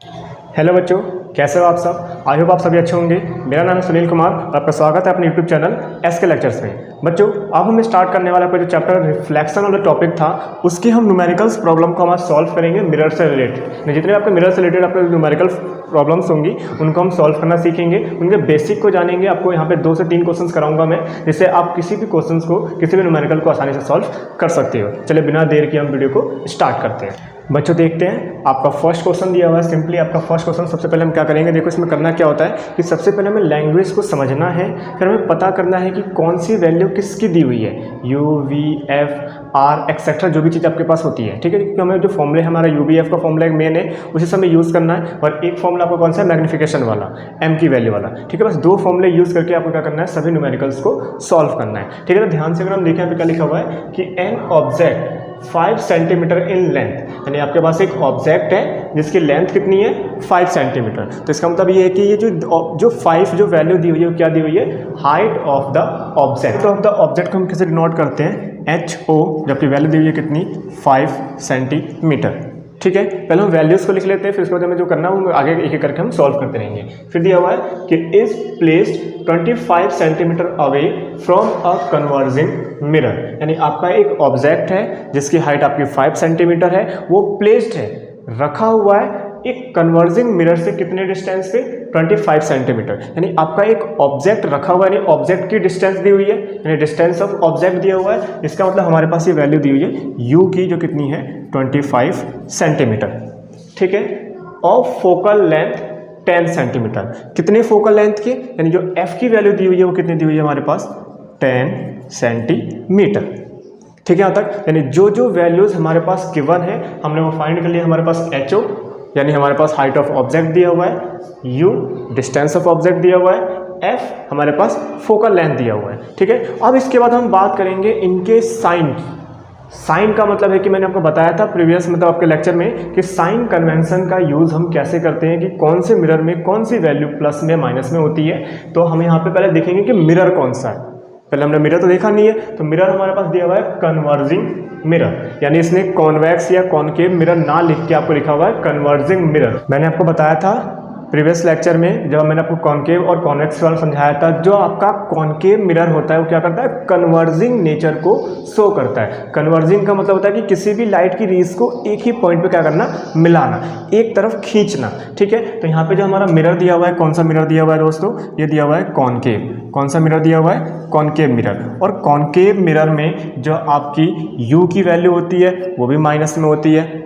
Hello बच्चों, कैसे हो आप सब। आई होप आप सभी अच्छे होंगे। मेरा नाम है सुनील कुमार और आपका स्वागत है अपने यूट्यूब चैनल एसके लेक्चर्स में। बच्चों, अब हमें स्टार्ट करने वाला जो चैप्टर रिफ्लेक्शन वाला टॉपिक था, उसकी हम न्यूमेरिकल्स प्रॉब्लम को हम सॉल्व करेंगे मिरर से रिलेटेड। जितने आपके मिरर से रिलेटेड आपके न्यूमेरिकल प्रॉब्लम्स होंगी उनको हम सॉल्व करना सीखेंगे, उनके बेसिक को जानेंगे। आपको यहाँ पे 2 से 3 क्वेश्चंस कराऊंगा मैं, जिससे आप किसी भी क्वेश्चंस को, किसी भी न्यूमेरिकल को आसानी से सॉल्व कर सकते हो। चलिए बिना देर के हम वीडियो को स्टार्ट करते हैं। बच्चों देखते हैं, आपका फर्स्ट क्वेश्चन दिया हुआ है। सिंपली आपका फर्स्ट क्वेश्चन, सबसे पहले हम क्या करेंगे, देखो इसमें करना क्या होता है कि सबसे पहले हमें लैंग्वेज को समझना है, फिर हमें पता करना है कि कौन सी वैल्यू किसकी दी हुई है, you V F R etcetera जो भी चीज़ आपके पास होती है, ठीक है। क्योंकि हमें जो फॉर्मूला है, हमारा यू वी एफ का फॉर्मूला एक मेन है, उसी से हमें यूज़ करना है। और एक फॉर्मूला आपको कौन सा है, मैग्निफिकेशन वाला, एम की वैल्यू वाला, ठीक है। बस 2 फॉर्मूले यूज़ करके आपको क्या करना है, सभी न्यूमेरिकल्स को सॉल्व करना है, ठीक है। तो ध्यान से अगर हम देखें यहाँ पे क्या लिखा हुआ है कि an object 5 centimetre in length, यानी आपके पास एक ऑब्जेक्ट है जिसकी लेंथ कितनी है, 5 सेंटीमीटर। तो इसका मतलब ये है कि ये जो 5 जो वैल्यू दी हुई है वो क्या दी हुई है, हाइट ऑफ द ऑब्जेक्ट। तो ऑफ द ऑब्जेक्ट को हम कैसे डिनोट करते हैं, HO, जबकि वैल्यू दी हुई है कितनी, 5 सेंटीमीटर, ठीक है। पहले हम वैल्यूज़ को लिख लेते हैं, फिर उसके बाद हमें जो करना है वो आगे एक एक करके हम सॉल्व करते रहेंगे। फिर दिया हुआ है कि is placed 25 centimetre away from a converging mirror, यानी आपका एक ऑब्जेक्ट है जिसकी हाइट आपकी 5 सेंटीमीटर है, वो प्लेस्ड है, रखा हुआ है एक कन्वर्जिंग मिरर से कितने डिस्टेंस पे, 25 सेंटीमीटर। यानी आपका एक ऑब्जेक्ट रखा हुआ है, यानी ऑब्जेक्ट की डिस्टेंस दी हुई है, यानी डिस्टेंस ऑफ ऑब्जेक्ट दिया हुआ है। इसका मतलब हमारे पास ये वैल्यू दी हुई है u की, जो कितनी है 25 सेंटीमीटर, ठीक है। ऑफ फोकल लेंथ 10 सेंटीमीटर, कितने फोकल लेंथ की, यानी जो f की वैल्यू दी हुई है वो कितनी दी हुई है हमारे पास, 10 सेंटीमीटर, ठीक है। यहाँ तक यानी जो जो वैल्यूज हमारे पास गिवन है हमने वो फाइंड कर लिया। हमारे पास HO यानी हमारे पास हाइट ऑफ ऑब्जेक्ट दिया हुआ है, U डिस्टेंस ऑफ ऑब्जेक्ट दिया हुआ है, F हमारे पास फोकल लेंथ दिया हुआ है, ठीक है। अब इसके बाद हम बात करेंगे इनके साइन की। साइन का मतलब है कि मैंने आपको बताया था प्रीवियस मतलब आपके लेक्चर में कि साइन कन्वेंशन का यूज़ हम कैसे करते हैं, कि कौन से मिरर में कौन सी वैल्यू प्लस में माइनस में होती है। तो हम यहाँ पे पहले देखेंगे कि मिरर कौन सा है। पहले हमने मिरर तो देखा नहीं है, तो मिरर हमारे पास दिया हुआ है कन्वर्जिंग मिरर, यानी इसने कॉन्वेक्स या कॉनकेव मिरर ना लिख के आपको लिखा हुआ है कन्वर्जिंग मिरर। मैंने आपको बताया था प्रीवियस लेक्चर में, जब मैंने आपको कॉनकेव और कॉन्वेक्स वाला समझाया था, जो आपका कॉनकेव मिरर होता है वो क्या करता है, कन्वर्जिंग नेचर को शो करता है। कन्वर्जिंग का मतलब होता है कि किसी भी लाइट की रेज को एक ही पॉइंट पे क्या करना, मिलाना, एक तरफ खींचना, ठीक है। तो यहाँ पे जो हमारा मिरर दिया हुआ है, कौन सा मिरर दिया हुआ है दोस्तों, ये दिया हुआ है कॉनकेव। कौन सा मिरर दिया हुआ है, कॉनकेव मिरर। और कॉनकेव मिरर में जो आपकी U की वैल्यू होती है वो भी माइनस में होती है,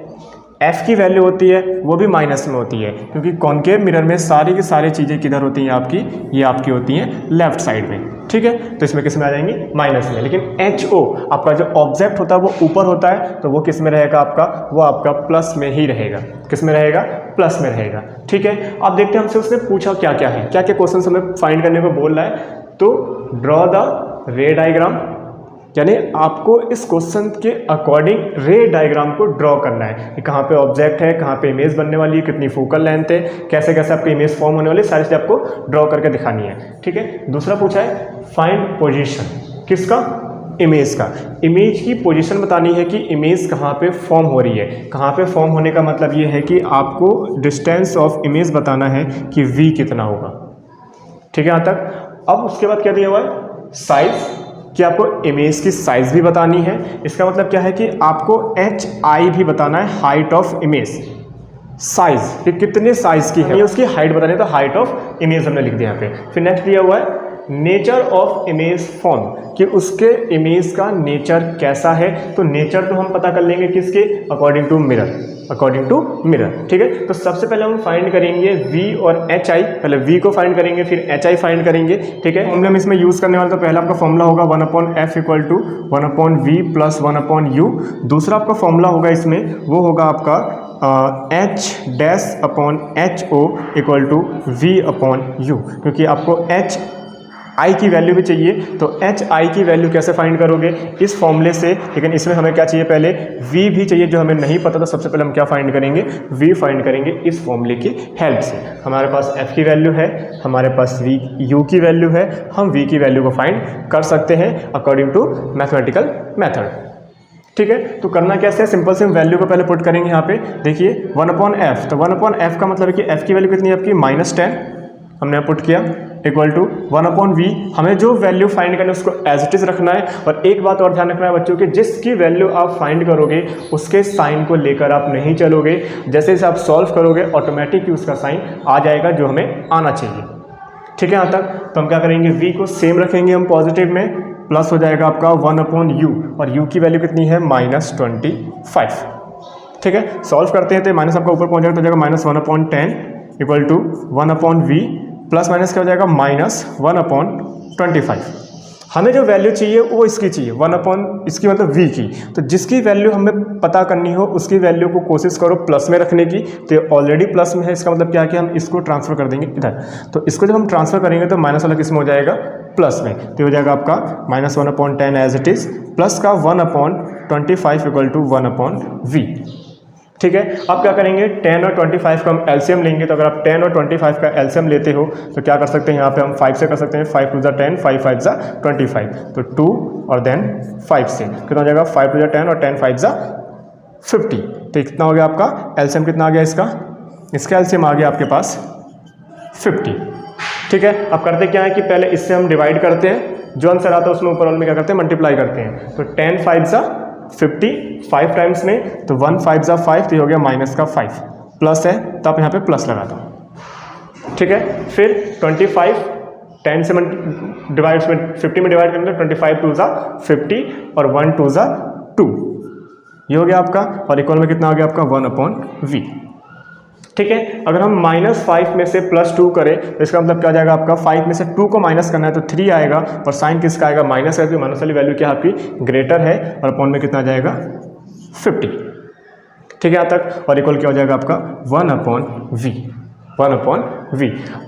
F की वैल्यू होती है वो भी माइनस में होती है, क्योंकि कॉनकेव मिरर में सारी की सारी चीज़ें किधर होती हैं आपकी, ये आपकी होती हैं लेफ्ट साइड में, ठीक है। तो इसमें किस में आ जाएंगी, माइनस में। लेकिन HO आपका जो ऑब्जेक्ट होता है वो ऊपर होता है, तो वो किस में रहेगा आपका, वो आपका प्लस में ही रहेगा। किस में रहेगा, प्लस में रहेगा, ठीक है। अब देखते हैं हमसे उसने पूछा क्या क्या है, क्या क्या क्वेश्चन हमें फाइंड करने को बोल रहा है। तो ड्रॉ द रे डायग्राम, यानी आपको इस क्वेश्चन के अकॉर्डिंग रे डायग्राम को ड्रॉ करना है कि कहाँ पे ऑब्जेक्ट है, कहाँ पे इमेज बनने वाली है, कितनी फोकल लेंथ है, कैसे कैसे आपकी इमेज फॉर्म होने वाली है, सारी चीज़ आपको ड्रॉ करके दिखानी है, ठीक है। दूसरा पूछा है फाइंड पोजीशन, किसका, इमेज का। इमेज की पोजीशन बतानी है कि इमेज कहाँ पे फॉर्म हो रही है। कहाँ पे फॉर्म होने का मतलब ये है कि आपको डिस्टेंस ऑफ इमेज बताना है कि V कितना होगा, ठीक है यहाँ तक। अब उसके बाद क्या दिया हुआ है, साइज, कि आपको इमेज की साइज भी बतानी है। इसका मतलब क्या है कि आपको HI भी बताना है, हाइट ऑफ इमेज, साइज कि कितने साइज की है, ये उसकी हाइट बतानी है, तो हाइट ऑफ इमेज हमने लिख दिया यहाँ पे। फिर नेक्स्ट दिया हुआ है नेचर ऑफ इमेज फॉर्म, कि उसके इमेज का नेचर कैसा है। तो नेचर तो हम पता कर लेंगे किसके, according to mirror, according to mirror, ठीक है। तो सबसे पहले हम फाइंड करेंगे V और HI, पहले V को फाइंड करेंगे फिर HI फाइंड करेंगे, ठीक है। हम इसमें यूज़ करने वाले, तो पहला आपका फॉर्मूला होगा 1/f equal to 1/v plus 1/u। दूसरा आपका फॉर्मूला होगा इसमें, वो होगा आपका H'/HO इक्वल टू V/u, क्योंकि आपको HI की वैल्यू भी चाहिए। तो HI की वैल्यू कैसे फाइंड करोगे, इस फॉर्मूले से। लेकिन इसमें हमें क्या चाहिए, पहले V भी चाहिए जो हमें नहीं पता, तो सबसे पहले हम क्या फाइंड करेंगे, V फाइंड करेंगे इस फॉर्मूले की हेल्प से। हमारे पास F की वैल्यू है, हमारे पास U की वैल्यू है, हम V की वैल्यू को फाइंड कर सकते हैं अकॉर्डिंग टू मैथमेटिकल मेथड। ठीक है। तो करना कैसे है, सिंपल से हम वैल्यू को पहले पुट करेंगे यहाँ पे। देखिए 1/f, तो 1/f का मतलब है कि f की वैल्यू कितनी है आपकी -10, हमने यहाँ पुट किया, इक्वल टू 1/v। हमें जो वैल्यू फाइंड करनी है उसको एज इट इज रखना है। और एक बात और ध्यान रखना है बच्चों कि जिसकी वैल्यू आप फाइंड करोगे उसके साइन को लेकर आप नहीं चलोगे। जैसे जैसे आप सॉल्व करोगे ऑटोमेटिक उसका साइन आ जाएगा जो हमें आना चाहिए। ठीक है यहाँ तक। तो हम क्या करेंगे, v को सेम रखेंगे हम पॉजिटिव में, प्लस हो जाएगा आपका 1/u, और u की वैल्यू कितनी है -25। ठीक है, सॉल्व करते हैं तो माइनस आपका ऊपर पहुंच जाएगा, तो जाएगा -1/10 equal to 1/v, plus minus क्या हो जाएगा -1/25। हमें जो वैल्यू चाहिए वो इसकी चाहिए, 1/ इसकी मतलब v की। तो जिसकी वैल्यू हमें पता करनी हो उसकी वैल्यू को कोशिश करो प्लस में रखने की। तो ये ऑलरेडी प्लस में है, इसका मतलब क्या है कि हम इसको ट्रांसफर कर देंगे इधर। तो इसको जब हम ट्रांसफर करेंगे तो माइनस वाला किस में हो जाएगा, प्लस में। तो हो जाएगा आपका -1/10 एज इट इज़, प्लस का 1/25 इक्वल टू 1/v। ठीक है, अब क्या करेंगे, 10 और 25 का हम एलसीएम लेंगे। तो अगर आप 10 और 25 का एलसीएम लेते हो तो क्या कर सकते हैं, यहाँ पे हम 5 से कर सकते हैं। 5 2 10, 5 5 25, तो 2 और देन 5 से कितना हो जाएगा, 5 2 10 और 10 5 50। तो कितना हो गया आपका एलसीएम, कितना आ गया इसका एलसीएम आ गया आपके पास 50। ठीक है, अब करते क्या है कि पहले इससे हम डिवाइड करते हैं, जो आंसर आता है उसमें ऊपर वाले में क्या करते हैं, मल्टीप्लाई करते हैं। तो 10 5 50, 5 टाइम्स में, तो 1 5 5, तो ये हो गया -5, प्लस है तो आप यहाँ पे प्लस लगा दो। ठीक है, फिर 25 10 से डिवाइड 50 में डिवाइड करेंगे, 25 2 50 और 1 2 2, ये हो गया आपका। और इक्वल में कितना आ गया आपका 1/v। ठीक है, अगर हम -5 में से +2 करें तो इसका मतलब क्या आ जाएगा आपका, 5 में से 2 को माइनस करना है तो 3 आएगा, और साइन किसका आएगा, माइनस है, तो माइनस वाली वैल्यू क्या आपकी ग्रेटर है, और अपॉन में कितना आ जाएगा 50। ठीक है यहाँ तक। और इक्वल क्या हो जाएगा आपका 1/v।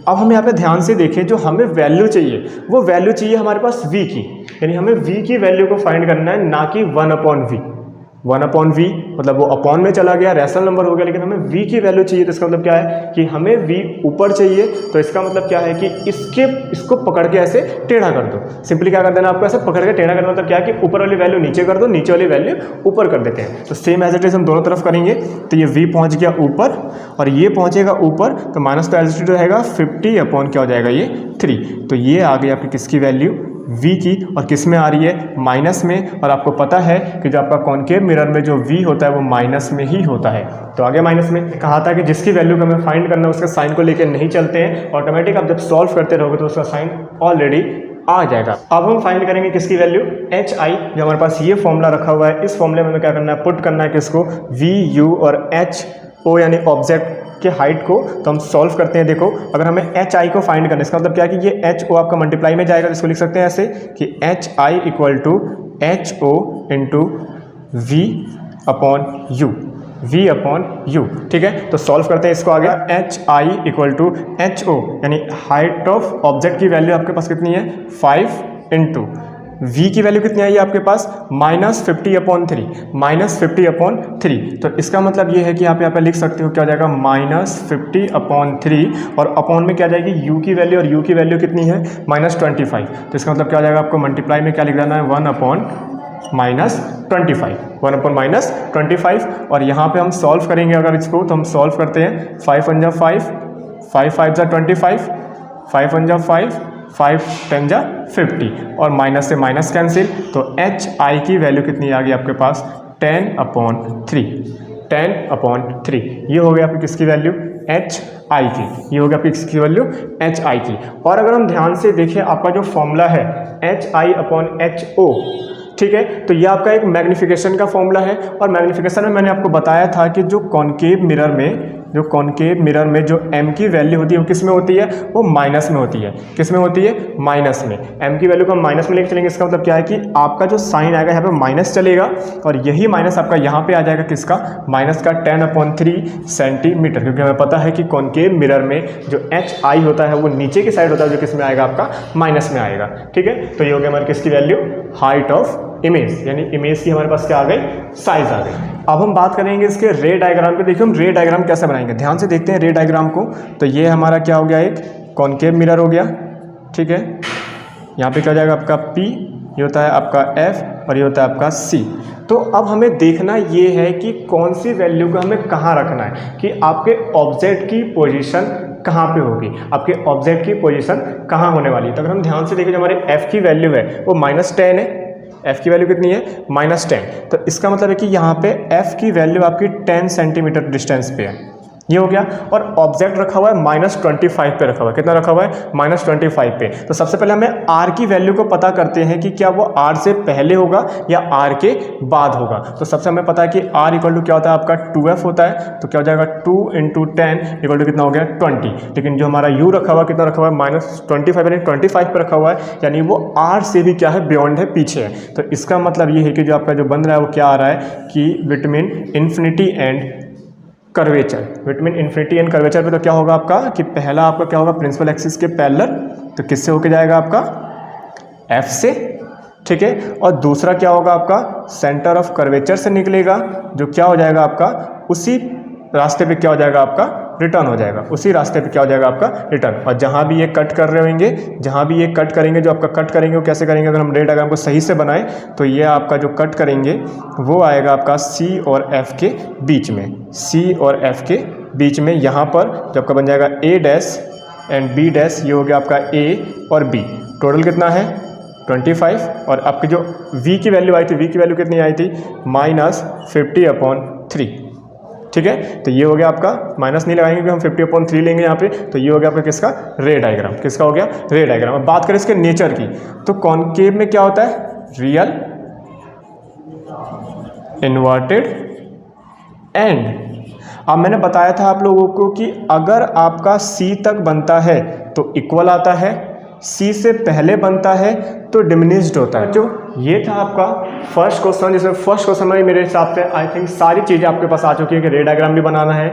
अब हम यहाँ पे ध्यान से देखें, जो हमें वैल्यू चाहिए वो वैल्यू चाहिए हमारे पास v की, यानी हमें v की वैल्यू को फाइंड करना है, ना कि 1/v। 1/v मतलब वो अपॉन में चला गया, रैशनल नंबर हो गया, लेकिन हमें v की वैल्यू चाहिए। तो इसका मतलब क्या है कि हमें v ऊपर चाहिए। तो इसका मतलब क्या है कि इसको पकड़ के ऐसे टेढ़ा कर दो। सिंपली क्या कर देना आपको, ऐसे पकड़ के टेढ़ा करना मतलब क्या है कि ऊपर वाली वैल्यू नीचे कर दो, नीचे वाली वैल्यू ऊपर कर देते हैं। तो सेम एज इट इज हम दोनों तरफ करेंगे। तो ये v पहुंच गया ऊपर और ये पहुंचेगा ऊपर, तो माइनस तो एज इट इज रहेगा 50 अपॉन क्या हो जाएगा ये 3। तो ये आ गई आपकी किसकी वैल्यू, v की, और किस में आ रही है, माइनस में। और आपको पता है कि जो आपका कॉनकेव मिरर में जो v होता है वो माइनस में ही होता है। तो आगे माइनस में कहा था कि जिसकी वैल्यू को हमें फाइंड करना है उसके साइन को लेकर नहीं चलते हैं, ऑटोमेटिक आप जब सॉल्व करते रहोगे तो उसका साइन ऑलरेडी आ जाएगा। अब हम फाइंड करेंगे किसकी वैल्यू, hi, जो हमारे पास ये फॉर्मूला रखा हुआ है। इस फॉर्मूले में हमें क्या करना है, पुट करना है किसको, v u और h o यानी ऑब्जेक्ट के हाइट को। तो हम सॉल्व करते हैं। देखो, अगर हमें एच आई को फाइंड करना है, इसका मतलब क्या है कि ये एच ओ आपका मल्टीप्लाई में जाएगा। तो इसको लिख सकते हैं ऐसे कि H I equal to H O into V upon U, v upon U. ठीक है, तो सॉल्व करते हैं इसको। आ गया H I equal to H O यानी हाइट ऑफ ऑब्जेक्ट की वैल्यू आपके पास कितनी है 5 इंटू v की वैल्यू कितनी आई है आपके पास -50/3, -50/3। तो इसका मतलब ये है कि यहाँ पे लिख सकते हो क्या हो जाएगा -50/3, और अपॉन में क्या जाएगी u की वैल्यू, और u की वैल्यू कितनी है -25। तो इसका मतलब क्या हो जाएगा, आपको मल्टीप्लाई में क्या लिख देना है 1/-25। और यहाँ पे हम सॉल्व करेंगे अगर इसको, तो हम सॉल्व करते हैं 5 1 5, 5 5 25, 5 1 5, 5 10 50, और माइनस से माइनस कैंसिल। तो एच आई की वैल्यू कितनी आ गई आपके पास 10/3, 10/3। ये हो गया आपकी किसकी वैल्यू, एच आई की। ये हो गया आपकी किसकी वैल्यू, एच आई की। और अगर हम ध्यान से देखें, आपका जो फॉर्मूला है HI/HO, ठीक है, तो ये आपका एक मैग्निफिकेशन का फॉर्मूला है। और मैग्निफिकेशन में मैंने आपको बताया था कि जो कॉनकेव मिरर में जो m की वैल्यू होती है वो किस में होती है, वो माइनस में होती है। किस में होती है, माइनस में। m की वैल्यू को हम माइनस में लेके चलेंगे। इसका मतलब क्या है कि आपका जो साइन आएगा यहाँ पे माइनस चलेगा, और यही माइनस आपका यहाँ पे आ जाएगा किसका, माइनस का 10/3 सेंटीमीटर, क्योंकि हमें पता है कि कॉनकेव मिरर में जो HI होता है वो नीचे की साइड होता है, जो किस में आएगा आपका माइनस में आएगा। ठीक है, तो ये हो गया हमारे किसकी वैल्यू, हाइट ऑफ इमेज, यानी इमेज की हमारे पास क्या आ गई, साइज आ गई। अब हम बात करेंगे इसके रे डायग्राम पे। देखिए हम रे डायग्राम कैसे बनाएंगे, ध्यान से देखते हैं रे डायग्राम को। तो ये हमारा क्या हो गया, एक कॉनकेव मिरर हो गया। ठीक है, यहाँ पे क्या हो जाएगा आपका P, ये होता है आपका F, और ये होता है आपका C। तो अब हमें देखना ये है कि कौन सी वैल्यू को हमें कहाँ रखना है, कि आपके ऑब्जेक्ट की पोजीशन कहाँ पे होगी, आपके ऑब्जेक्ट की पोजीशन कहाँ होने वाली है। तो अगर हम ध्यान से देखें जो हमारे f की वैल्यू है वो -10 है, f की वैल्यू कितनी है -10, तो इसका मतलब है कि यहाँ पे f की वैल्यू आपकी 10 सेंटीमीटर डिस्टेंस पे है, ये हो गया। और ऑब्जेक्ट रखा हुआ है -25 पे रखा हुआ है, कितना रखा हुआ है -25 पे। तो सबसे पहले हमें r की वैल्यू को पता करते हैं कि क्या वो r से पहले होगा या r के बाद होगा। तो सबसे हमें पता है कि r इक्वल टू क्या होता है आपका 2f होता है, तो क्या हो जाएगा 2 × 10 इक्वल टू कितना हो गया 20। लेकिन जो हमारा u रखा हुआ कितना रखा हुआ है -25 यानी 25 पे रखा हुआ है, यानी वो r से भी क्या है बियॉन्ड है, पीछे है। तो इसका मतलब ये है कि जो आपका जो बन रहा है वो क्या आ रहा है कि between infinity and curvature, between infinity and curvature पे तो क्या होगा आपका कि पहला आपका क्या होगा प्रिंसिपल एक्सिस के पैरेलल, तो किससे होके जाएगा आपका f से, ठीक है। और दूसरा क्या होगा आपका सेंटर ऑफ कर्वेचर से निकलेगा, जो क्या हो जाएगा आपका उसी रास्ते पे क्या हो जाएगा आपका रिटर्न हो जाएगा, उसी रास्ते पे क्या हो जाएगा आपका रिटर्न। और जहाँ भी ये कट कर रहे होंगे, जहाँ भी ये कट करेंगे, जो आपका कट करेंगे वो कैसे करेंगे, अगर हम रे डायग्राम को सही से बनाएं तो ये आपका जो कट करेंगे वो आएगा आपका C और F के बीच में, C और F के बीच में। यहाँ पर जो आपका बन जाएगा A' एंड B', ये हो गया आपका A और B। टोटल कितना है 25, और आपकी जो V की वैल्यू आई थी, V की वैल्यू कितनी आई थी -50/3, ठीक है। तो ये हो गया आपका, माइनस नहीं लगाएंगे हम 50/3 लेंगे यहाँ पे, तो ये हो गया आपका किसका रे डायग्राम, किसका हो गया रे डायग्राम। अब बात करें इसके नेचर की, तो कॉनकेव में क्या होता है रियल, इन्वर्टेड एंड। अब मैंने बताया था आप लोगों को कि अगर आपका C तक बनता है तो इक्वल आता है, C से पहले बनता है तो डिमिनिश्ड होता है। जो ये था आपका फर्स्ट क्वेश्चन, जिसमें फर्स्ट क्वेश्चन में मेरे हिसाब से आई थिंक सारी चीज़ें आपके पास आ चुकी है कि रे डायग्राम भी बनाना है,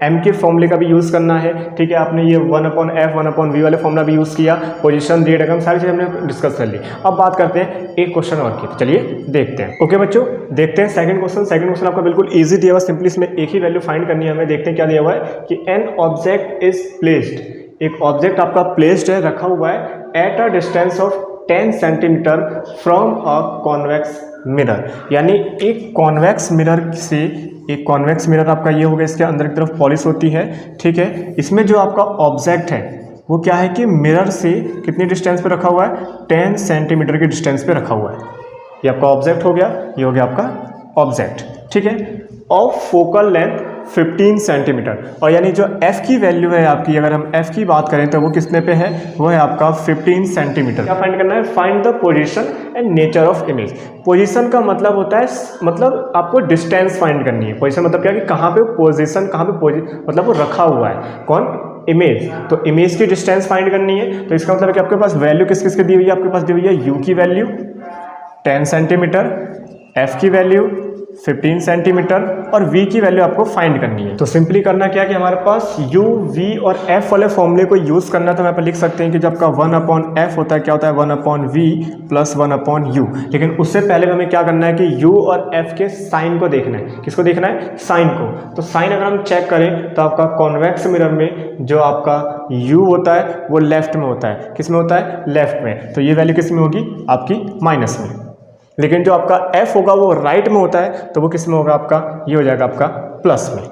m के फॉर्मूले का भी यूज़ करना है, ठीक है। आपने ये 1/f 1/v वाले फॉर्मूला भी यूज़ किया, पोजीशन रे डायग्राम सारी चीज़ें हमने डिस्कस कर ली। अब बात करते हैं एक क्वेश्चन और की, तो चलिए देखते हैं। ओके बच्चों, देखते हैं सेकंड क्वेश्चन। सेकंड क्वेश्चन आपका बिल्कुल ईजी दिया हुआ, सिंपली इसमें एक ही वैल्यू फाइंड करनी है हमें। देखते हैं क्या दिया हुआ है कि एन ऑब्जेक्ट इज प्लेस्ड, एक ऑब्जेक्ट आपका प्लेस्ड है, रखा हुआ है at a distance of 10 centimetre from a convex mirror, यानी एक कॉन्वेक्स मिरर से, एक कॉन्वेक्स मिरर आपका ये होगा, इसके अंदर की तरफ पॉलिश होती है, ठीक है। इसमें जो आपका ऑब्जेक्ट है वो क्या है कि मिरर से कितनी डिस्टेंस पे रखा हुआ है 10 सेंटीमीटर की डिस्टेंस पे रखा हुआ है। ये आपका ऑब्जेक्ट हो गया, ये हो गया आपका ऑब्जेक्ट, ठीक है। ऑफ फोकल लेंथ 15 सेंटीमीटर, और यानी जो f की वैल्यू है आपकी, अगर हम f की बात करें तो वो कितने पे है, वो है आपका 15 सेंटीमीटर। क्या फाइंड करना है, find the position and nature of image. Position का मतलब होता है, मतलब आपको डिस्टेंस फाइंड करनी है। पोजीशन मतलब क्या कि कहाँ पे पोजीशन, कहाँ पे मतलब वो रखा हुआ है, कौन इमेज, तो इमेज की डिस्टेंस फाइंड करनी है। तो इसका मतलब है कि आपके पास वैल्यू किस किस की दी हुई है, आपके पास दी हुई है u की वैल्यू 10 सेंटीमीटर, f की वैल्यू 15 सेंटीमीटर और v की वैल्यू आपको फाइंड करनी है। तो सिंपली करना क्या कि हमारे पास u, v और f वाले फॉर्मूले को यूज़ करना है। तो यहाँ पर लिख सकते हैं कि जब आपका 1/f होता है, क्या होता है 1/v प्लस 1/u। लेकिन उससे पहले हमें क्या करना है कि u और f के साइन को देखना है। किसको देखना है, साइन को। तो साइन अगर हम चेक करें तो आपका कॉन्वेक्स मिरर में जो आपका u होता है वो लेफ्ट में होता है, किस में होता है, लेफ्ट में। तो ये वैल्यू किस में होगी, आपकी माइनस में। लेकिन जो आपका f होगा वो राइट में होता है, तो वो किस में होगा आपका, ये हो जाएगा आपका प्लस में,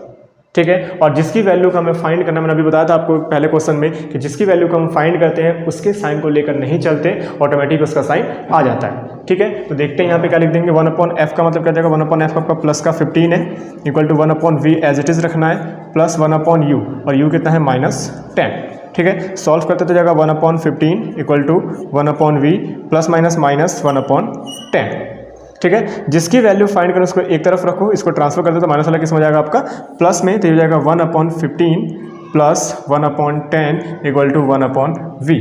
ठीक है। और जिसकी वैल्यू को हमें फाइंड करना, मैंने अभी बताया था आपको पहले क्वेश्चन में कि जिसकी वैल्यू को हम फाइंड करते हैं उसके साइन को लेकर नहीं चलते, ऑटोमेटिक उसका साइन आ जाता है, ठीक है। तो देखते हैं यहाँ पे क्या लिख देंगे, 1/f का मतलब क्या जाएगा, 1/f आपका प्लस का 15 है, equal to 1/v as it is रखना है, प्लस 1/u, और u कितना है -10, ठीक है। सॉल्व करते तो जाएगा 1/15 equal to 1/v plus minus minus 1/10, ठीक है। जिसकी वैल्यू फाइंड करो उसको एक तरफ रखो, इसको ट्रांसफर करते तो माइनस वाला किस में हो जाएगा आपका प्लस में, तो ये हो जाएगा 1/15 प्लस 1/10 इक्वल टू 1/v,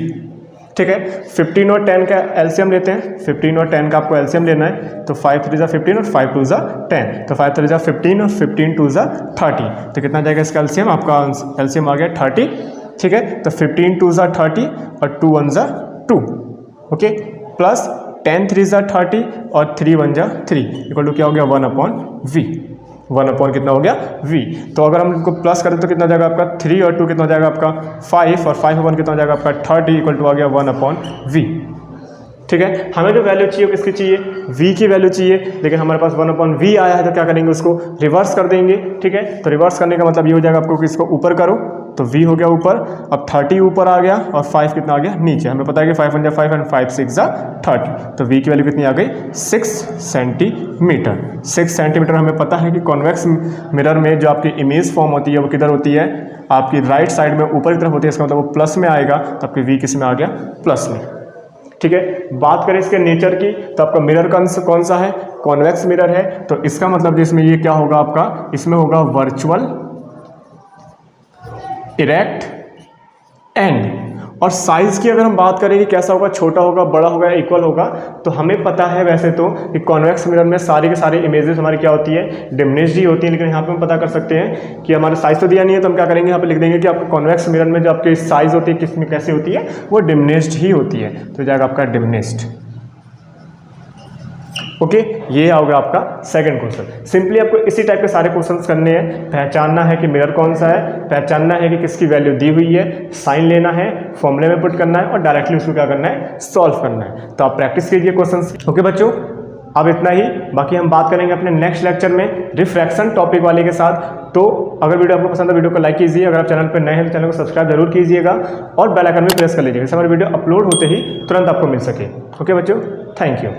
ठीक है। 15 और 10 का एलसीएम लेते हैं, 15 और 10 का आपको एलसीएम लेना है। तो 5 3 × 15 और 5 2 × 10, तो 5 3 × 15 और 15 2 × 30, तो कितना जाएगा इसका एलसीएम, आपका एलसीएम आ गया 30, ठीक है। तो 15 2 × 30 और 2 1 × 2, ओके, प्लस 10 3 × 30 और 3 1 × 3 इक्वल टू क्या हो गया 1/v, 1/ कितना हो गया v। तो अगर हम इनको प्लस करें तो कितना जाएगा आपका 3 और 2 कितना हो जाएगा आपका 5, और 5/1 कितना हो जाएगा आपका 30 इक्वल टू आ गया 1/v, ठीक है। हमें जो वैल्यू चाहिए किसकी चाहिए, v की वैल्यू चाहिए, लेकिन हमारे पास 1/v आया है तो क्या करेंगे, उसको रिवर्स कर देंगे। ठीक है, तो रिवर्स करने का मतलब ये हो जाएगा आपको कि इसको ऊपर करो तो v हो गया ऊपर, अब 30 ऊपर आ गया और 5 कितना आ गया नीचे। हमें पता है कि 5 1 5 एंड 5 6 30, तो v की वैल्यू कितनी आ गई 6 सेंटीमीटर। 6 सेंटीमीटर हमें पता है कि कॉन्वेक्स मिरर में जो आपकी इमेज फॉर्म होती है वो किधर होती है, आपकी राइट साइड में ऊपर की तरफ होती है, इसका मतलब वो प्लस में आएगा, तो आपकी v किस में आ गया, प्लस में। ठीक है, बात करें इसके नेचर की तो आपका मिरर कौन सा है, कॉन्वेक्स मिरर है, तो इसका मतलब जिसमें ये क्या होगा आपका, इसमें होगा वर्चुअल, इरेक्ट एंड। और साइज़ की अगर हम बात करें कि कैसा होगा, छोटा होगा, बड़ा होगा, इक्वल होगा, तो हमें पता है वैसे तो कि कॉन्वेक्स मिरर में सारी के सारी इमेजेस हमारी क्या होती है, डिमिनिश्ड ही होती है, लेकिन यहाँ पे हम पता कर सकते हैं कि हमारा साइज़ तो दिया नहीं है, तो हम क्या करेंगे यहाँ पे लिख देंगे कि आपका कॉन्वेक्स मिरर में जो आपकी साइज़ होती है किस में कैसी होती है, वो डिमिनिश्ड ही होती है, तो जाएगा आपका डिमिनिश्ड। ओके, ये होगा आपका सेकंड क्वेश्चन। सिंपली आपको इसी टाइप के सारे क्वेश्चंस करने हैं, पहचानना है कि मिरर कौन सा है, पहचानना है कि किसकी वैल्यू दी हुई है, साइन लेना है, फॉर्मूले में पुट करना है और डायरेक्टली उसको क्या करना है, सॉल्व करना है। तो आप प्रैक्टिस कीजिए क्वेश्चंस। ओके बच्चों, अब इतना ही, बाकी हम बात करेंगे अपने नेक्स्ट लेक्चर में रिफ्रैक्शन टॉपिक वाले के साथ। तो अगर वीडियो आपको पसंद है वीडियो को लाइक कीजिए, अगर आप चैनल पर नए हैं तो चैनल को सब्सक्राइब जरूर कीजिएगा और बेल आइकन भी प्रेस कर लीजिएगा, जिससे हमारी वीडियो अपलोड होते ही तुरंत आपको मिल सके। ओके बच्चों, थैंक यू।